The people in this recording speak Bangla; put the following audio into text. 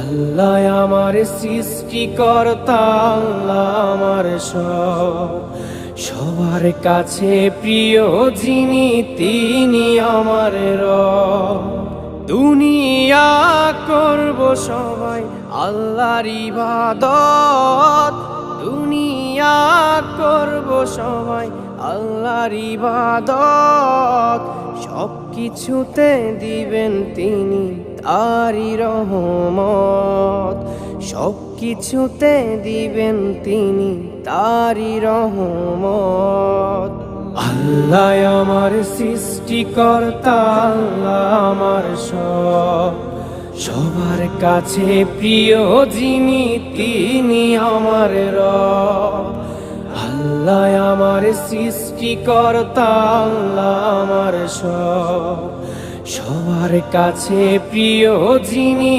আল্লাহ আমার সৃষ্টিকর্তা, আল্লাহ আমার সবার কাছে প্রিয় যিনি তিনি আমার রব। দুনিয়া করব সবাই আল্লাহর ইবাদত, দুনিয়া করব সবাই আল্লাহর ইবাদত। সব কিছুতে দিবেন তিনি তারি রহমত, সব কিছুতে দিবেন তিনি তারি রহমত। আল্লাহ আমার সৃষ্টিকর্তা, আল্লাহ আমার সবার কাছে প্রিয় যিনি তিনি আমার রব। আল্লাহ আমার সৃষ্টিকর্তা, আল্লাহ আমার সবার কাছে প্রিয় যিনি